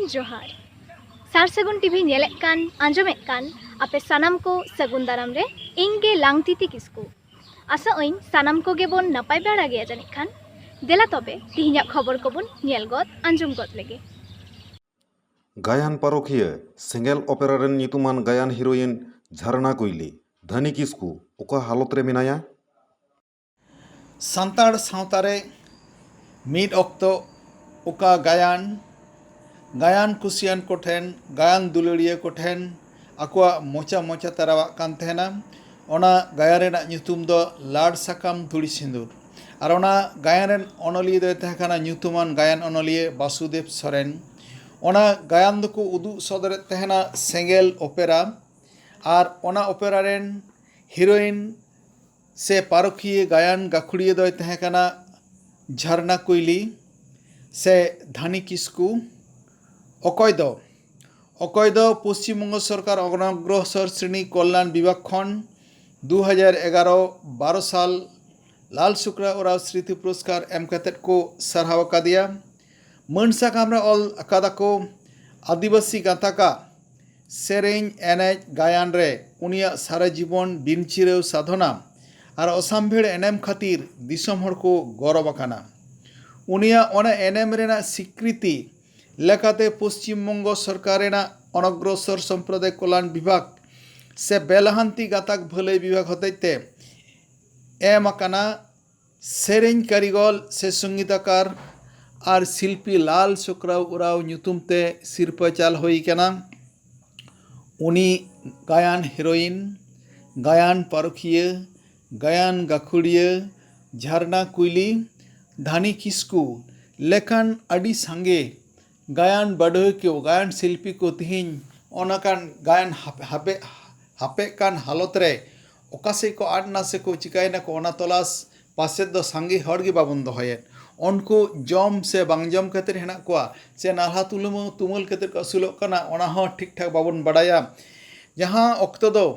जोहार सारसागुन टीवी नेलेक कान आंजमेक कान आपे सानाम को सगुन दाराम रे इंगे लांगतिति किस्कु आशा ओइन सानाम को गेबोन नपाय बेड़ा गया जानिक खान देला तबे तिहिना खबर कोबोन नेल गद आंजम गद लेगे गायन parokhiya sengel opera ren nyutuman गायन heroine jharnakuyli धनी किस्कू ओका हालत रे मेनाया सान्ताड़ सावतारे मिड ऑक्तो ओका गायन कुसियान कोठेन गायन दुलड़िया कोठेन आकुआ मोचा मोचा तरावा कान तहना ओना गायन रेना ᱧᱩᱛᱩᱢ दो लाड साकाम धुड़ी सिंदूर और ओना गायन रेन अनलिया दो तहकाना ᱧᱩᱛᱩᱢᱟᱱ गायन अनलिया वासुदेव सोरेन ओना गायन दो को उदु सदर तहना सेंगेल ओपेरा और ओना ओपेरा रेन हिरोइन से पारखिया गायन गाखुड़िया दो तहकाना झरनाकुयली से धानी किस्कू अकय दो पश्चिम बंग सरकार अग्रसर श्रेणी कल्याण विभाग खन 2011-12 साल लाल शुक्रा ओराव स्मृति पुरस्कार एम कतेट को सरहाव कादिया मनसा कामरा ऑल अकादा को आदिवासी गाताका सेरेन एनेज गायन रे उनिया सारा जीवन बिनचिरेव साधना और असामभेड़ एनेम खातिर दिसम हर को गौरव आकाना उनिया ओना एनेम रेना स्वीकृति लेकाते पश्चिम बंग सरकार अनग्रसर सम्प्रदाय कल्याण विभाग से बेलहांती गाताक भलाई विभाग हतैते एम आकाना सेरेन कारिगल से संगीतकार और शिल्पी लाल शुक्राव उराव ᱧᱩᱛᱩᱢते सिरपा चाल होई काना उनी गायन हिरोइन गायन पारखिया गायन गाखुड़िया झरनाकुयली धानी किस्कू लेखान अडी सांगे गायन बढ़ोय के गायन शिल्पी को तिहिन ओनाकान गायन हापे कान हालत रे ओकासे को आडना से को चिकायना को ओना तलाश पासे दो सांगे हर गे बाबन दोहये उनको जम से बांग जम कते हेना कोआ से नाल्हा तुमुल कते को असुलोक काना ओना हो ठीक ठाक बाबन बड़ाया जहां अक्तो दो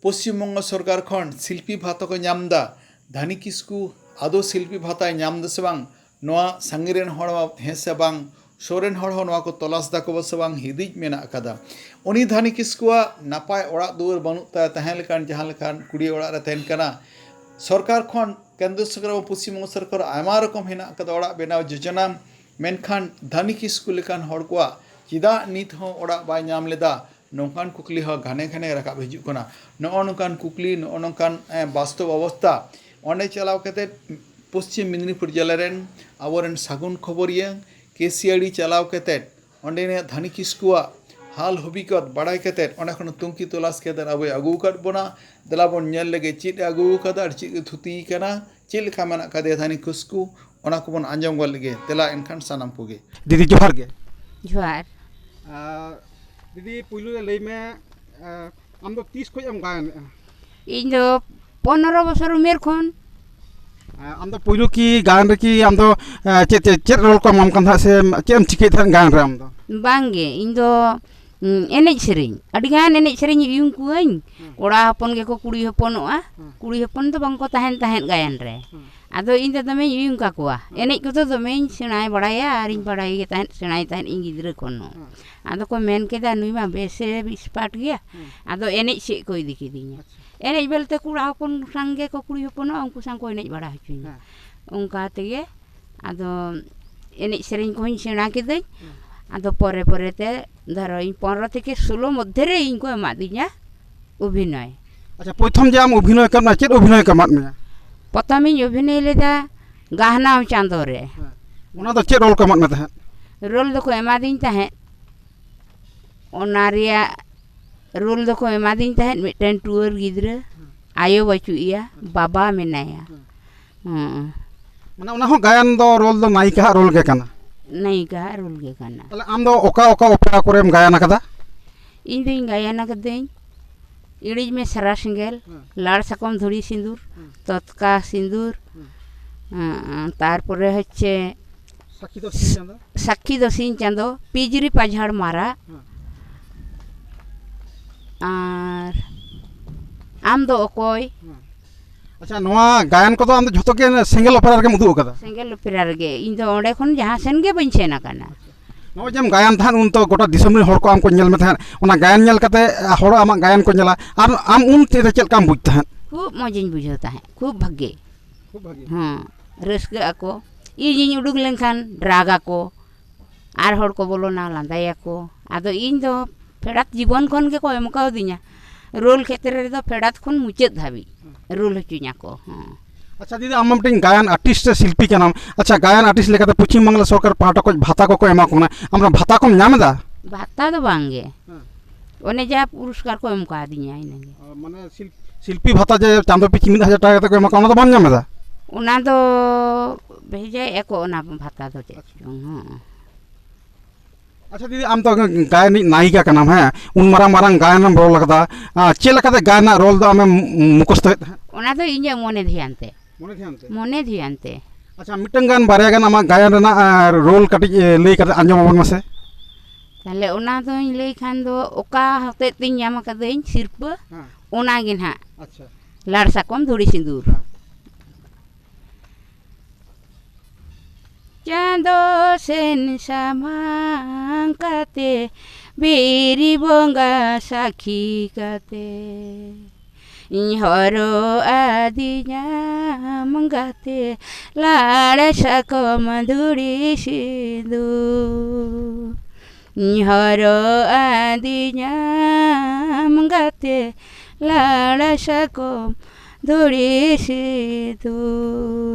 पश्चिम बंग सरकार खन शिल्पी भाता को नामदा धानी किस्कू आदो शिल्पी भाता नामदा से बांग नोआ सांगेरेन हड़ हे से बांग सोरेन हड़ हो नोआ को तलाश दाको से बांग हिदिज मेना अकादा उनी धानी किस्कुआ नापाय ओड़ा दुआर बनुता तहन लेकान जहां लेकान कुड़ी ओड़ा रे तहन काना सरकार खन केंद्र सरकार पश्चिम बंग सरकार आयमा रकम हेना अकादा ओड़ा बेनाव योजना मेनखान धानी किस्कू लेकान हड़ कोआ चिदा नित हो ओड़ा बाय नाम लेदा नौकान कुकली हो घाने घाने रकाब हिजुग कना नो नौकान कुकली नो नौकान वास्तव अवस्था ओंडे चलाव कते पश्चिम मेदिनीपुर जिला रेन आबोरेन सागुन खबरिया केसियाड़ी चलाव कते ओंडे ने धानी किस्कुआ हाल हबिकत बड़ाई कते ओंडे खन तुंकी तलाश कते अब आगू कट बना दला बन नेल लगे चीट आगू कदा और चीट धुती कना चील लेखा मेना कदे धानी किस्कू ओना को बन आंजम गल लगे तेला एनखान सानाम कोगे दीदी जोहार गे जोहार दीदी पुइलु लई में आम दो 30 खोज एम गायन इन दो 15 बছর उमेर खन आम दो पुइलु की गायन रे की आम दो चेत रोल को माम कंधा से चेम चिके थान गायन रे आम दो बांगे इन दो एनेज सेरिन अडी गान एनेज सेरिन यूं कुइन कोड़ा हपन के को कुड़ी हपनोआ कुड़ी हपन तो बांग को तहन तहन गायन रे आदो इन दमे यूं का कोआ एनेज को तो दमे सेणाय बड़ाया आर इन बड़ाई के तहन सेणाय तहन इन गिद्र कोनो आदो को मेन केदा नुई मा बेसे स्पाट गया आदो एनेज से को इदी किदिया एनेज बेलते कुड़ा हपन संगे को कुड़ी हपनो उनको संग को एनेज बड़ा हचुइन उनका तेगे आदो एनेज सेरिन को सेणा किदै आदो परे परे ते धरो इन 15 থেকে 16 मध्य रे इनको एमा दिया अभिनय अच्छा प्रथम जे आम अभिनय करना चेत अभिनय कमात में प्रथम इन अभिनय लेदा गहना चांदो रे ओना दो चेत रोल कमात में तह रोल दो को एमा दिन तह ओनारिया रोल दो को एमा दिन तह मिटन टूर गिद्र आयो बचुइया बाबा मेनाया माने ओना हो गायन दो रोल दो नायिका रोल के काना नहीं का रोल के काना तले आम दो ओका ओका ओपेरा कोरेम गायन कदा इन दिन गायन कदें इड़िज में सरा सेंगेल लाड़ साकम धुड़ी सिंदूर तत्का सिंदूर तारपरे हच्छे साक्षी दो सिंह चांदो पिजरी पाझाड़ मारा और आम दो ओकोय अच्छा नोआ गायन को तो आम झोतो के सेंगेल ओपेरा रे मुदु कदा सेंगेल ओपेरा रे इन दो ओंडे खन जहां सेन गे बन सेना काना ᱱᱚᱜᱼᱚᱭ ᱡᱮᱢ ᱜᱟᱭᱟᱱ ᱛᱟᱦᱮᱸᱫ ᱩᱱ ᱛᱚ ᱜᱚᱴᱟ ᱫᱤᱥᱚᱢ ᱨᱮᱱ ᱦᱚᱲ ᱠᱚ ᱟᱢ ᱠᱚ ᱧᱮᱞ ᱢᱮ ᱛᱟᱦᱮᱸᱫ ᱚᱱᱟ ᱜᱟᱭᱟᱱ ᱧᱮᱞ ᱠᱟᱛᱮ ᱦᱚᱲ ᱟᱢᱟᱜ ᱜᱟᱭᱟᱱ ᱠᱚ ᱧᱮᱞᱟ ᱟᱨ ᱟᱢ ᱩᱱ ᱪᱮᱫ ᱞᱮᱠᱟᱢ ᱵᱩᱡᱽ ᱛᱟᱦᱮᱸᱫ? ᱠᱷᱩᱵ ᱢᱚᱡᱤᱧ ᱵᱩᱡᱷᱟᱹᱣ ᱛᱟᱦᱮᱸᱫ, ᱠᱷᱩᱵ ᱵᱷᱟᱜᱮ, ᱠᱷᱩᱵ ᱵᱷᱟᱜᱮ, ᱨᱟᱹᱥᱠᱟᱹᱜ ᱟᱠᱚ, ᱤᱧᱤᱧ ᱩᱰᱩᱠ ᱞᱮᱱᱠᱷᱟᱱ ᱨᱟᱜ ᱟᱠᱚ ᱟᱨ ᱦᱚᱲ ᱠᱚ ᱵᱚᱞᱚᱱᱟ ᱞᱟᱸᱫᱟᱭᱟᱠᱚ, ᱟᱫᱚ ᱤᱧ ᱫᱚ ᱯᱷᱮᱰᱟᱛ ᱡᱤᱵᱚᱱ ᱠᱷᱚᱱ ᱜᱮᱠᱚ ᱮᱢ ᱠᱟᱣᱫᱤᱧᱟ ᱨᱳᱞ ᱠᱷᱮᱛᱨᱮ ᱨᱮᱫᱚ ᱯᱷᱮᱰᱟᱛ ᱠᱷᱚᱱ ᱢᱩᱪᱟᱹᱫ ᱫᱷᱟᱹᱵᱤᱡ ᱨᱳᱞ ᱦᱚᱪᱚᱧᱟᱠᱚ᱾ ᱟᱪᱪᱷᱟ ᱫᱤᱫᱤ ᱟᱢ ᱢᱤᱫᱴᱮᱱ ᱜᱟᱭᱟᱱ ᱟর্টিস্ট ᱥᱮ ᱥᱤল্ᱯী ᱠᱟᱱᱟᱢ, ᱟᱪᱪᱷᱟ ᱜᱟᱭᱟᱱ ᱟর্টিস্ট ᱞᱮᱠᱟᱛᱮ ᱯᱚᱪᱷᱤᱢ ᱵᱟᱝᱞᱟ ᱥᱚᱨᱠᱟর ᱯᱟᱦᱴᱟ ᱠᱷᱚᱱ ᱵᱷᱟᱛᱟ ᱠᱚᱠᱚ ᱮᱢᱟ ᱠᱚ ᱠᱟᱱᱟ, ᱟᱢ ᱵᱷᱟᱛᱟ ᱠᱚᱢ ᱧᱟᱢ ᱮᱫᱟ? ᱵᱷᱟᱛᱟ ᱫᱚ ᱵᱟᱝᱜᱮ, ᱚᱱᱮ ᱡᱟ ᱯᱩᱨᱚᱥᱠᱟর ᱠᱚ ᱮᱢ ᱠᱟᱣᱫᱤᱧᱟ ᱤᱱᱟᱹᱜᱮ। ᱢᱟᱱᱮ ᱥᱤল্ᱯী ᱵᱷᱟᱛᱟ ᱡᱮ ᱪᱟᱸᱫᱳ ᱯᱤᱪᱷᱤ 1000 টাকা ᱠᱟᱛᱮ ᱠᱚ ᱮᱢᱟ ᱠᱚ, ᱚᱱᱟ ᱫᱚ ᱵᱟᱢ ᱧᱟᱢ ᱮᱫᱟ? ᱚᱱᱟ ᱫᱚ ᱵᱷᱮᱡᱟᱭᱮᱫ ᱟᱠᱚ ᱚᱱᱟ ᱵᱷᱟᱛᱟ ᱫᱚ ᱪᱮᱫ ᱪᱚᱝ। ᱟᱪᱪᱷᱟ ᱫᱤᱫᱤ ᱟᱢ ᱫᱚ ᱜᱟᱭᱟᱱᱤᱡ ᱱᱟয়িকা ᱠᱟᱱᱟᱢ, ᱦᱮᱸ ᱩᱱ ᱢᱟᱨᱟᱝ ᱜᱟᱭᱟᱱᱮᱢ ᱨᱚᱲ ᱟᱠᱟᱫᱟ, ᱪᱮᱫ ᱞᱮᱠᱟᱛᱮ ᱜᱟᱭᱟᱱᱟᱜ ᱨᱳᱞ ᱫᱚ ᱟᱢᱮᱢ ᱢᱩᱠᱷᱚᱥᱛᱚᱭᱮᱫ ᱛᱟᱦᱮᱸᱫ? ᱚᱱᱟ ᱫᱚ ᱤᱧᱟᱹᱜ ᱢᱚᱱᱮ ᱫᱷᱮᱭᱟᱱ ᱛᱮ, ᱢᱚᱱᱮ ᱫᱷᱮᱭᱟᱱ ᱛᱮ। ᱟᱪᱪᱷᱟ ᱢᱤᱫᱴᱟᱝ ᱜᱟᱱ ᱵᱟᱨᱭᱟ ᱜᱟᱱ ᱟᱢᱟᱜ ᱜᱟᱭᱟᱱ ᱨᱮᱱᱟᱜ ᱨᱳᱞ ᱠᱟᱹᱴᱤᱡ ᱞᱟᱹᱭ ᱠᱟᱛᱮ ᱟᱸᱡᱚᱢ ᱟᱵᱚᱱ ᱢᱮᱥᱮ। ᱛᱟᱦᱞᱮ ᱚᱱᱟ ᱫᱚᱧ ᱞᱟᱹᱭ ᱠᱷᱟᱱ ᱫᱚ ᱚᱠᱟ ᱦᱚᱛᱮᱡ ᱛᱤᱧ ᱧᱟᱢ ᱟᱠᱟᱫᱟᱹᱧ ᱥᱤᱨᱯᱟᱹ, ᱚᱱᱟᱜᱮ ᱱᱟᱦᱟᱜ, ᱟᱪᱪᱷᱟ ᱞᱟᱲ ᱥᱟᱠᱚᱢ ᱫᱷᱩᱲᱤ ᱥᱤᱸᱫᱩᱨ। ᱪᱟᱸᱫᱳ ᱥᱮᱱ ᱥᱟᱢᱟᱝ ᱠᱟᱛᱮ ᱵᱤᱨᱤ ᱵᱚᱸᱜᱟ ᱥᱟᱹᱠᱷᱤ ᱠᱟᱛᱮ ᱤᱧ ᱦᱚᱨᱚ ᱟᱹᱫᱤᱧᱟᱢ ᱜᱟᱛᱮ ᱞᱟᱲ ᱥᱟᱠᱚᱢ ᱫᱷᱩᱲᱤ ᱥᱤᱸᱫᱩᱨ, ᱤᱧ ᱦᱚᱨᱚ ᱟᱹᱫᱤᱧᱟᱢ ᱜᱟᱛᱮ ᱞᱟᱲ ᱥᱟᱠᱚᱢ ᱫᱷᱩᱲᱤ ᱥᱤᱸᱫᱩᱨ।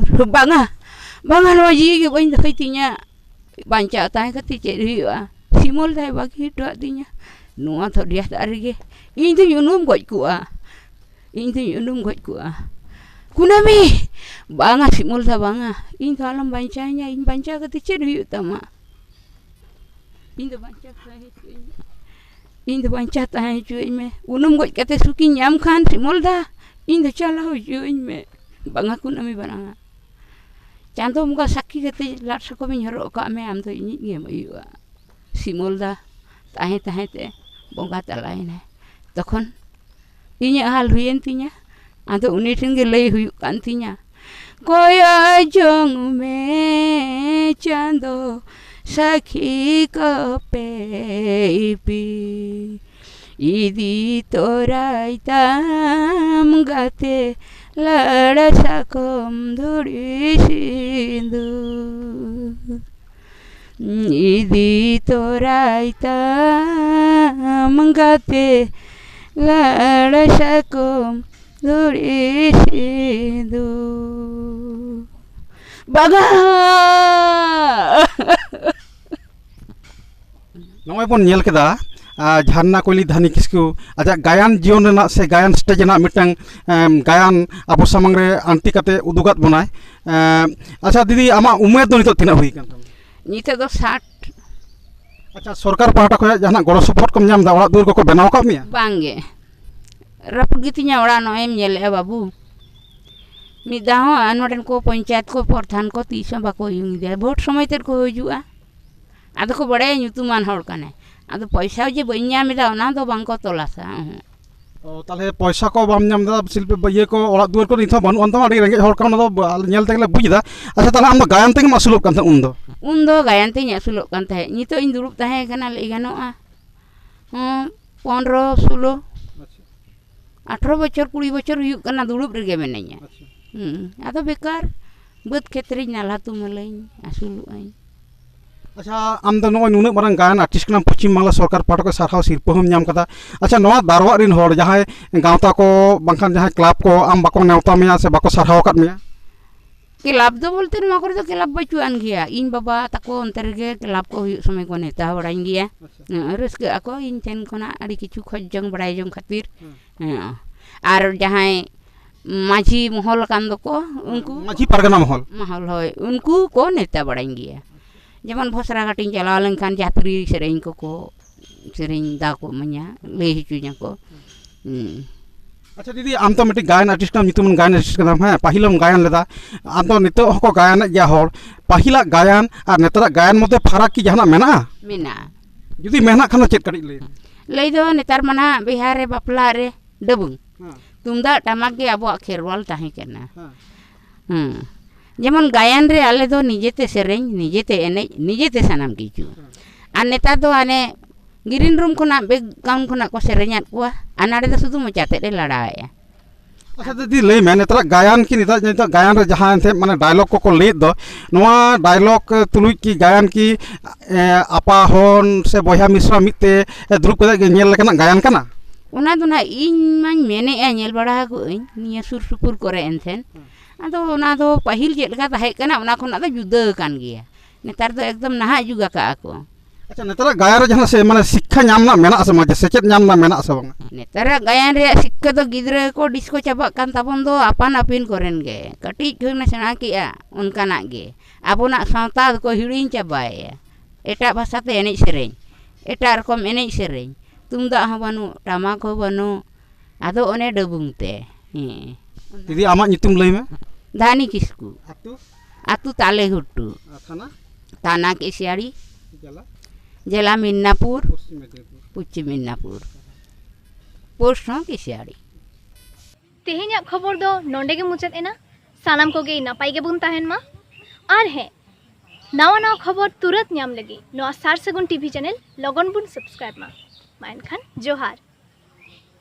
ᱵᱟᱝᱟ ᱱᱚᱣᱟ ᱡᱤᱣᱤ ᱜᱮ ᱵᱟᱹᱧ ᱫᱚᱦᱚᱭ ᱛᱤᱧᱟ, ᱵᱟᱧᱪᱟᱣ ᱛᱟᱦᱮᱸ ᱠᱟᱛᱮ ᱪᱮᱫ ᱦᱩᱭᱩᱜᱼᱟ, ᱥᱤᱢᱚᱞ ᱫᱟᱭ ᱵᱟᱹᱜᱤ ᱦᱚᱴᱚ ᱟᱹᱫᱤᱧᱟ ᱱᱚᱣᱟ ᱫᱚᱨᱭᱟ ᱫᱟᱜ ᱨᱮᱜᱮ, ᱤᱧ ᱫᱩᱧ ᱩᱱᱩᱢ ᱜᱚᱡ ᱠᱚᱜᱼᱟ, ᱤᱧ ᱫᱩᱧ ᱩᱱᱩᱢ ᱜᱚᱡ ᱠᱚᱜᱼᱟ। ᱠᱩᱱᱟᱹᱢᱤ ᱵᱟᱝᱟ ᱥᱤᱢᱚᱞ ᱫᱟ ᱵᱟᱝᱟ, ᱤᱧ ᱫᱚ ᱟᱞᱚᱢ ᱵᱟᱧᱪᱟᱣᱤᱧᱟ, ᱤᱧ ᱵᱟᱧᱪᱟᱣ ᱠᱟᱛᱮ ᱪᱮᱫ ᱦᱩᱭᱩᱜ ᱛᱟᱢᱟ, ᱤᱧ ᱫᱚ ᱵᱟᱧᱪᱟᱣ ᱛᱟᱦᱮᱸ ᱦᱚᱪᱚᱧ ᱢᱮ, ᱤᱧ ᱫᱚ ᱵᱟᱧᱪᱟᱣ ᱛᱟᱦᱮᱸ ᱦᱚᱪᱚᱧ ᱢᱮ, ᱩᱱᱩᱢ ᱜᱚᱡ ᱠᱟᱛᱮ ᱥᱩᱠᱤᱧ ᱧᱟᱢ ᱠᱷᱟᱱ ᱥᱤᱢᱚᱞ ᱫᱟ ᱤᱧ ᱫᱚ ᱪᱟᱞᱟᱣ ᱦᱚᱪᱚᱧ ᱢᱮ। ᱵᱟᱝᱟ ᱠᱩᱱᱟᱹᱢᱤ ᱵᱟᱝᱟ, ᱪᱟᱸᱫᱳ ᱵᱚᱸᱜᱟ ᱥᱟᱹᱠᱷᱤ ᱠᱟᱛᱮ ᱞᱟᱲ ᱥᱟᱠᱚᱢᱤᱧ ᱦᱚᱨᱚᱜ ᱟᱠᱟᱫ ᱢᱮ, ᱟᱢ ᱫᱚ ᱤᱧᱤᱡ ᱜᱮᱢ ᱦᱩᱭᱩᱜᱼᱟ। ᱥᱤᱢᱚᱞ ᱫᱟ ᱛᱟᱦᱮᱸ ᱛᱟᱦᱮᱸ ᱛᱮ ᱵᱚᱸᱜᱟ ᱛᱟᱞᱟᱭᱮᱱᱟᱭ, ᱛᱚᱠᱷᱚᱱ ᱤᱧᱟᱹᱜ ᱦᱟᱞ ᱦᱩᱭᱮᱱ ᱛᱤᱧᱟ, ᱟᱫᱚ ᱩᱱᱤ ᱴᱷᱮᱱ ᱜᱮ ᱞᱟᱹᱭ ᱦᱩᱭᱩᱜ ᱠᱟᱱ ᱛᱤᱧᱟ, ᱠᱚᱭᱚᱜ ᱡᱚᱝ ᱢᱮ ᱪᱟᱸᱫᱳ ᱥᱟᱹᱠᱷᱤ ᱠᱚᱯᱮ ᱤᱯᱤᱞ, ᱤᱫᱤ ᱛᱚᱨᱟᱭ ᱛᱟᱢ ᱜᱟᱛᱮ ᱞᱟᱲ ᱥᱟᱠᱚᱢ ᱫᱷᱩᱲᱤ ᱥᱤᱸᱫᱩᱨ, ᱤᱫᱤ ᱛᱚᱨᱟᱭ ᱛᱟᱢ ᱜᱟᱛᱮ ᱞᱟᱲ ᱥᱟᱠᱚᱢ ᱫᱷᱩᱲᱤ ᱥᱤᱸᱫᱩᱨ। ᱵᱟᱜᱟ ᱱᱚᱜᱼᱚᱭ ᱵᱚᱱ ᱧᱮᱞ ᱠᱮᱫᱟ ঝারনাকুলি ধানি কিস্কু ᱟᱡᱟᱜ ᱜᱟᱭᱟᱱ ᱡᱤᱭᱚᱱ ᱨᱮᱱᱟᱜ ᱥᱮ ᱜᱟᱭᱟᱱ ᱥᱴᱮᱡ ᱨᱮᱱᱟᱜ ᱢᱤᱫᱴᱟᱝ ᱜᱟᱭᱟᱱ ᱟᱵᱚ ᱥᱟᱢᱟᱝ ᱨᱮ ᱟᱱᱴᱤ ᱠᱟᱛᱮ ᱩᱫᱩᱜᱟᱫ ᱵᱚᱱᱟᱭ। ᱟᱪᱪᱷᱟ ᱫᱤᱫᱤ ᱟᱢᱟᱜ ᱩᱢᱮᱨ ᱫᱚ ᱱᱤᱛᱚᱜ ᱛᱤᱱᱟᱹᱜ ᱦᱩᱭ ᱟᱠᱟᱱ ᱛᱟᱢᱟ? ᱱᱤᱛᱚᱜ ᱫᱚ 60। ᱟᱪᱪᱷᱟ ᱥᱚᱨᱠᱟর ᱯᱟᱦᱴᱟ ᱠᱷᱚᱱ ᱡᱟᱦᱟᱱᱟᱜ ᱜᱚᱲᱚ ᱥᱚᱯᱚᱦᱚᱫ ᱠᱚᱢ ᱧᱟᱢ ᱮᱫᱟ, ᱚᱲᱟᱜ ᱫᱩᱣᱟᱹᱨ ᱠᱚᱠᱚ ᱵᱮᱱᱟᱣ ᱟᱠᱟᱫ ᱢᱮᱭᱟ? ᱵᱟᱝᱜᱮ, ᱨᱟᱹᱯᱩᱫ ᱜᱮᱛᱤᱧᱟ ᱚᱲᱟᱜ, ᱱᱚᱜᱼᱚᱭ ᱮᱢ ᱧᱮᱞᱮᱜᱼᱟ ᱵᱟᱹᱵᱩ, ᱢᱤᱫ ᱫᱷᱟᱣ ᱦᱚᱸ ᱱᱚᱰᱮᱱ ᱠᱚ ᱯᱚᱧᱪᱟᱭᱮᱛ ᱠᱚ ᱯᱨᱚᱫᱷᱟᱱ ᱠᱚ ᱛᱤᱥ ᱦᱚᱸ ᱵᱟᱠᱚ ᱦᱩᱭᱩᱝ ᱜᱮᱭᱟ, ᱵᱷᱳᱴ ᱥᱚᱢᱚᱭ ᱛᱮᱫ ᱠᱚ ᱦᱤᱡᱩᱜᱼᱟ, ᱟᱫᱚ ᱠᱚ ᱵᱟᱲᱟᱭᱟ ᱧᱩᱛᱩᱢᱟᱱ ᱦᱚᱲ ᱠᱟᱱᱟᱭ, ᱟᱫᱚ ᱯᱚᱭᱥᱟ ᱡᱮ ᱵᱟᱹᱧ ᱧᱟᱢ ᱮᱫᱟ ᱚᱱᱟ ᱫᱚ ᱵᱟᱝᱠᱚ ᱛᱚᱞᱟᱥᱟ। ᱛᱟᱦᱞᱮ ᱯᱚᱭᱥᱟ ᱠᱚ ᱵᱟᱢ ᱧᱟᱢ ᱮᱫᱟ, ᱥᱤল্ᱯᱤ ᱤᱭᱟᱹ ᱠᱚ ᱚᱲᱟᱜ ᱫᱩᱣᱟᱹᱨ ᱠᱚ ᱱᱤᱛ ᱦᱚᱸ ᱵᱟᱹᱱᱩᱜ ᱟᱱ ᱛᱟᱢᱟ, ᱟᱹᱰᱤ ᱨᱮᱸᱜᱮᱡ ᱦᱚᱲ ᱠᱟᱱᱟ, ᱚᱱᱟ ᱫᱚ ᱧᱮᱞ ᱛᱮᱜᱮᱞᱮ ᱵᱩᱡ ᱮᱫᱟ। ᱟᱪᱪᱷᱟ ᱛᱟᱦᱞᱮ ᱟᱢ ᱫᱚ ᱜᱟᱭᱟᱱ ᱛᱮᱜᱮᱢ ᱟᱹᱥᱩᱞᱚᱜ ᱠᱟᱱ ᱛᱟᱦᱮᱸᱫ ᱩᱱᱫᱚ? ᱩᱱᱫᱚ ᱜᱟᱭᱟᱱ ᱛᱤᱧ ᱟᱹᱥᱩᱞᱚᱜ ᱠᱟᱱ ᱛᱟᱦᱮᱸᱫ, ᱱᱤᱛᱚᱜ ᱤᱧ ᱫᱩᱲᱩᱵ ᱛᱟᱦᱮᱸ ᱠᱟᱱᱟ ᱞᱟᱹᱭ ᱜᱟᱱᱚᱜᱼᱟ 15, 16, 18 বছর 20 বছর ᱦᱩᱭᱩᱜ ᱠᱟᱱᱟ ᱫᱩᱲᱩᱵ ᱨᱮᱜᱮ ᱢᱤᱱᱟᱹᱧᱟ। ᱟᱫᱚ ᱵᱮᱠᱟর ᱵᱟᱹᱫᱽ ᱠᱷᱮᱛ ᱨᱤᱧ ᱱᱟᱞᱦᱟ ᱛᱩᱢᱟᱹᱞᱟᱹᱧ, ᱟᱹᱥᱩᱞᱚᱜᱼᱟᱹᱧ। ᱟᱪᱪᱷᱟ ᱟᱢ ᱫᱚ ᱱᱚᱜᱼᱚᱭ ᱱᱩᱱᱟᱹᱜ ᱢᱟᱨᱟᱝ ᱜᱟᱭᱟᱱ ᱟর্টিস্ট ᱠᱟᱱᱟᱢ, ᱯᱚᱪᱷᱤᱢ ᱵᱟᱝᱞᱟ ᱥᱚᱨᱠᱟর ᱯᱟᱦᱴᱟ ᱠᱷᱚᱱ ᱥᱟᱨᱦᱟᱣ ᱥᱤᱨᱯᱟᱹ ᱦᱚᱸᱢ ᱧᱟᱢ ᱠᱟᱫᱟ। ᱟᱪᱪᱷᱟ ᱱᱚᱣᱟ ᱫᱟᱨᱣᱟᱜ ᱨᱮᱱ ᱦᱚᱲ ᱡᱟᱦᱟᱸᱭ ᱜᱟᱶᱛᱟ ᱠᱚ ᱵᱟᱝᱠᱷᱟᱱ ᱡᱟᱦᱟᱸᱭ ᱠᱞᱟᱵᱽ ᱠᱚ ᱟᱢ ᱵᱟᱠᱚ ᱱᱮᱣᱛᱟ ᱢᱮᱭᱟ ᱥᱮ ᱵᱟᱠᱚ ᱥᱟᱨᱦᱟᱣ ᱟᱠᱟᱫ ᱢᱮᱭᱟ? ᱠᱞᱟᱵᱽ ᱫᱚ ᱵᱚᱞᱛᱮ ᱱᱚᱣᱟ ᱠᱚᱨᱮ ᱫᱚ ᱠᱞᱟᱵᱽ ᱵᱟᱹᱪᱩᱜᱼᱟᱱ ᱜᱮᱭᱟ, ᱤᱧ ᱵᱟᱵᱟ ᱛᱟᱠᱚ ᱚᱱᱛᱮ ᱨᱮᱜᱮ ᱠᱞᱟᱵᱽ ᱠᱚ ᱦᱩᱭᱩᱜ ᱥᱚᱢᱚᱭ ᱠᱚ ᱱᱮᱣᱛᱟ ᱵᱟᱲᱟᱧ ᱜᱮᱭᱟ। ᱨᱟᱹᱥᱠᱟᱹᱜ ᱟᱠᱚ ᱤᱧ ᱴᱷᱮᱱ ᱠᱷᱚᱱᱟᱜ ᱟᱹᱰᱤ ᱠᱤᱪᱷᱩ ᱠᱷᱚᱡ ᱡᱚᱝ ᱵᱟᱲᱟᱭ ᱡᱚᱝ ᱠᱷᱟᱹᱛᱤᱨ। ᱟᱨ ᱡᱟᱦᱟᱸᱭ ᱢᱟᱹᱡᱷᱤ ᱢᱚᱦᱚᱞ ᱟᱠᱟᱱ ᱫᱚᱠᱚ ᱩᱱᱠᱩ ᱢᱟᱹᱡᱷᱤ ᱯᱟᱨᱜᱟᱱᱟ ᱢᱚᱦᱚᱞ ᱦᱳᱭ, ᱩᱱᱠᱩ ᱠᱚ ᱱᱮᱣᱛᱟ ᱵᱟᱲᱟᱧ ᱜᱮᱭᱟ। ᱡᱮᱢᱚᱱ ᱵᱷᱚᱥᱨᱟ ᱜᱷᱟᱴᱤᱧ ᱪᱟᱞᱟᱣ ᱞᱮᱱᱠᱷᱟᱱ ᱡᱟᱛᱨᱤ ᱥᱮᱨᱮᱧ ᱠᱚᱠᱚ ᱥᱮᱨᱮᱧ ᱫᱟᱣ ᱠᱚ ᱤᱢᱟᱹᱧᱟ, ᱞᱟᱹᱭ ᱦᱚᱪᱚᱧᱟᱠᱚ। ᱟᱪᱪᱷᱟ ᱫᱤᱫᱤ ᱟᱢ ᱛᱚ ᱢᱤᱫᱴᱤᱡ ᱜᱟᱭᱟᱱ ᱟর্টিস্ট ᱠᱟᱱᱟᱢ, ᱧᱩᱛᱩᱢᱟᱱ ᱜᱟᱭᱟᱱ ᱟর্টিস্ট ᱠᱟᱱᱟᱢ, ᱦᱮᱸ ᱯᱟᱹᱦᱤᱞ ᱦᱚᱸᱢ ᱜᱟᱭᱟᱱ ᱞᱮᱫᱟ, ᱟᱫᱚ ᱱᱤᱛᱚᱜ ᱦᱚᱸᱠᱚ ᱜᱟᱭᱟᱱᱮᱫ ᱜᱮᱭᱟ ᱦᱚᱲ, ᱯᱟᱹᱦᱤᱞᱟᱜ ᱜᱟᱭᱟᱱ ᱟᱨ ᱱᱮᱛᱟᱨᱟᱜ ᱜᱟᱭᱟᱱ ᱢᱚধ্যে ᱯᱷᱟᱨᱟᱠ ᱠᱤ ᱡᱟᱦᱟᱱᱟᱜ ᱢᱮᱱᱟᱜᱼᱟ? ᱢᱮᱱᱟᱜᱼᱟ। ᱡᱩᱫᱤ ᱢᱮᱱᱟᱜ ᱠᱷᱟᱱ ᱫᱚ ᱪᱮᱫ ᱠᱟᱹᱴᱤᱡ ᱞᱟᱹᱭ? ᱞᱟᱹᱭ ᱫᱚ ᱱᱮᱛᱟᱨ ᱢᱟ ᱱᱟᱦᱟᱜ ᱵᱤᱦᱟᱨ ᱨᱮ ᱵᱟᱯᱞᱟ ᱨᱮ ᱰᱟᱹᱵᱩᱝ ᱛᱩᱢᱫᱟᱜ ᱴᱟᱢᱟᱠ ᱜᱮ ᱟᱵᱚᱣᱟᱜ ᱠᱷᱮᱨᱣᱟᱞ ᱛᱟᱦᱮᱸ ᱠᱟᱱᱟ। ᱡᱮᱢᱚᱱ ᱜᱟᱭᱟᱱ ᱨᱮ ᱟᱞᱮ ᱫᱚ ᱱᱤᱡᱮᱛᱮ ᱥᱮᱨᱮᱧ, ᱱᱤᱡᱮᱛᱮ ᱮᱱᱮᱡ, ᱱᱤᱡᱮᱛᱮ ᱥᱟᱱᱟᱢ ᱠᱤᱪᱷᱩ। Ar netar do ane green room khona background khona ko serenyat kuah. Anade do sudu mocate de ladaya. अच्छा दीदी लई में नेतरा गायन की नेता गायन रे जहां थे माने डायलॉग को ले दो नवा डायलॉग तुलुई की गायन की आपा होन से बया मिश्रा मिते द्रुप के नेल लेकना गायन कना उना दो ना इन मान मेने नेल बड़ा को निया सुर सुपुर करे एनथेन आदो उना दो पहिल जेलका ताहे कना उना खना दो जुदा कान गिया नेतार दो एकदम नहा जुगा का को अच्छा नेतरा गायन रे जहां से माने शिक्षा नामना मेना से माजे सेचेत नामना मेना से बंग नेतार गायन रे शिक्षा दो गिदरे को डिस्को चाबा कान ताबन दो आपान आपिन करेन गे कटी खना सेना किया उनकाना गे आबोना सावता को हिड़िन चाबाय एटा भाषा ते एने सेरेñ एटा रकम एने सेरेñ तुमदा ह बानु टामाक ह बानु आदो ओने डबुंगते दीदी आमा नितुम लई में धानी किस्कू आतु आतु ताले हुट्टू थाना ताना केसियाड़ी जला जिला मिदनापुर पश्चिम मेदिनीपुर पश्चिम मिदनापुर पोस्ट हो केसियाड़ी तेहेᱧᱟᱜ खबर दो नोंडे गे मुचाद एना सानाम कोगे नापाय गे बुन ताहेन मा आर हे नावा नावा खबर तुरंत ᱧᱟᱢ लगी नोआ सार सगुन टीवी चैनल लगन बुन सब्सक्राइब मा एनखान जोहार।